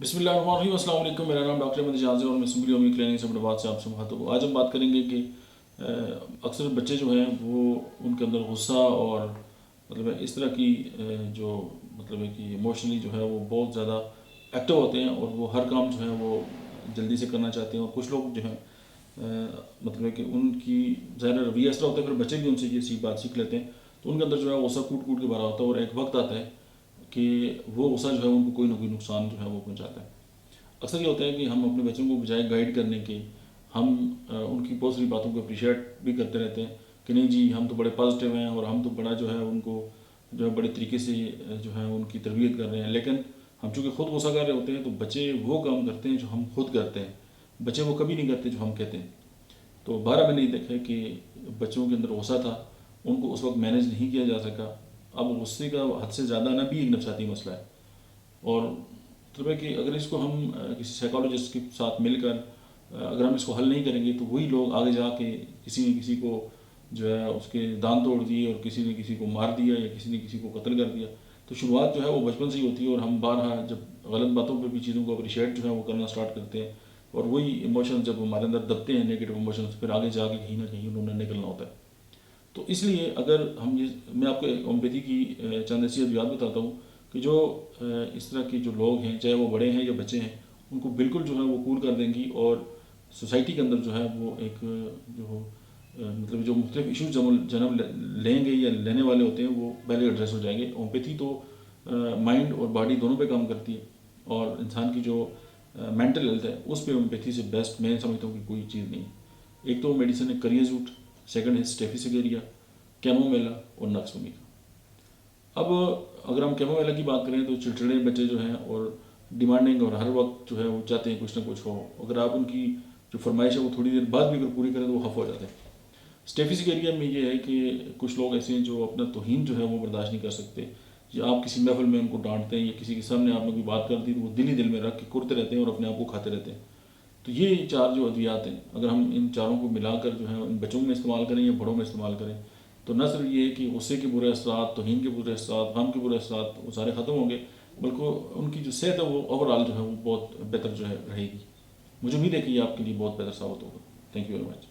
बिस्मिल्लाहिर्रहमानिर्रहीम, अस्सलाम वालेकुम। मेरा नाम डॉक्टर अहमद एजाज है और मैं सिमिलिया क्लिनिक हैदराबाद से आपसे मुखातिब हूँ। आज हम बात करेंगे कि अक्सर बच्चे जो हैं वो उनके अंदर गुस्सा और मतलब इस तरह की जो मतलब है कि इमोशनली जो है वो बहुत ज़्यादा एक्टिव होते हैं और वो हर काम जो है वो जल्दी से करना चाहते हैं। और कुछ लोग जो हैं मतलब है कि उनकी ज़ाहिर रवैया इस तरह होता है, फिर बच्चे भी उनसे ये बात सीख लेते हैं, तो उनके अंदर जो है गुस्सा कूट कूट के भरा होता है और एक वक्त आता है कि वो गुस्सा जो है उनको कोई ना कोई नुकसान जो है वो पहुंचाता है। अक्सर ये होता है कि हम अपने बच्चों को बजाय गाइड करने के हम उनकी बहुत सारी बातों को अप्रिशिएट भी करते रहते हैं कि नहीं जी हम तो बड़े पॉजिटिव हैं और हम तो बड़ा जो है उनको जो है बड़े तरीके से जो है उनकी तरबियत कर रहे हैं। लेकिन हम चूँकि खुद गुस्सा कर रहे होते हैं तो बच्चे वो काम करते हैं जो हम खुद करते हैं, बच्चे वो कभी नहीं करते जो हम कहते हैं। तो 12 मैंने ये देखा है कि बच्चों के अंदर गुस्सा था, उनको उस वक्त मैनेज नहीं किया जा सका। अब गुस्से का हद से ज़्यादा आना भी एक नफसाती मसला है और मतलब है कि अगर इसको हम किसी साइकोलॉजिस्ट के साथ मिलकर अगर हम इसको हल नहीं करेंगे तो वही लोग आगे जाके किसी ने किसी को जो है उसके दांत तोड़ दिए और किसी ने किसी को मार दिया या किसी ने किसी को कत्ल कर दिया। तो शुरुआत जो है वो बचपन से ही होती है और हम बारहा जब गलत बातों पर भी चीज़ों को अप्रिशिएट जो है वो करना स्टार्ट करते हैं और वही इमोशन जब हमारे अंदर दबते हैं नेगेटिव इमोशंस, फिर आगे जाके कहीं ना कहीं उन्होंने निकलना होता है। तो इसलिए अगर हम ये मैं आपको होम्योपैथी की चंद ऐसी अद्वियात बताता हूँ कि जो इस तरह के जो लोग हैं चाहे वो बड़े हैं या बच्चे हैं उनको बिल्कुल जो है वो कूल कर देंगी और सोसाइटी के अंदर जो है वो एक जो मतलब जो मुख्तलिफ इशूज़ जन्म लेंगे या लेने वाले होते हैं वो पहले एड्रेस हो जाएंगे। होम्योपैथी तो माइंड और बॉडी दोनों पे काम करती है और इंसान की जो मेंटल हेल्थ है उस पर होम्योपैथी से बेस्ट मैं समझता हूँ कि कोई चीज़ नहीं है। एक तो मेडिसिन है करियाजूट, सेकंड है स्टेफिसिगेरिया, कैमोमेला और नक्स भूमिका। अब अगर हम कैमोमेला की बात करें तो चिड़चिड़े बच्चे जो हैं और डिमांडिंग और हर वक्त जो है वो चाहते हैं कुछ ना कुछ हो, अगर आप उनकी जो फरमाइश है वो थोड़ी देर बाद भी अगर पूरी करें तो वो खफ हो जाते हैं। स्टेफिसिगेरिया में ये है कि कुछ लोग ऐसे हैं जो अपना तौहीन जो है वो बर्दाश्त नहीं कर सकते, या आप किसी महफिल में उनको डांटते हैं या किसी के सामने आपने कोई बात कर दी तो वो दिल ही दिल में रख के कुरते रहते हैं और अपने आप को खाते रहते हैं। तो ये चार जो अद्वियात हैं अगर हम इन चारों को मिलाकर जो है इन बच्चों में इस्तेमाल करें या बड़ों में इस्तेमाल करें तो न सिर्फ ये कि गुस्से के बुरे असरात, तौहीन के बुरे असरात, गम के बुरे असरात वो सारे ख़त्म होंगे, बल्कि उनकी जो सेहत है वो ओवरऑल जो है वो बहुत बेहतर जो है रहेगी। मुझे उम्मीद है कि ये आपके लिए बहुत बेहतर साबित होगा। Thank you very much.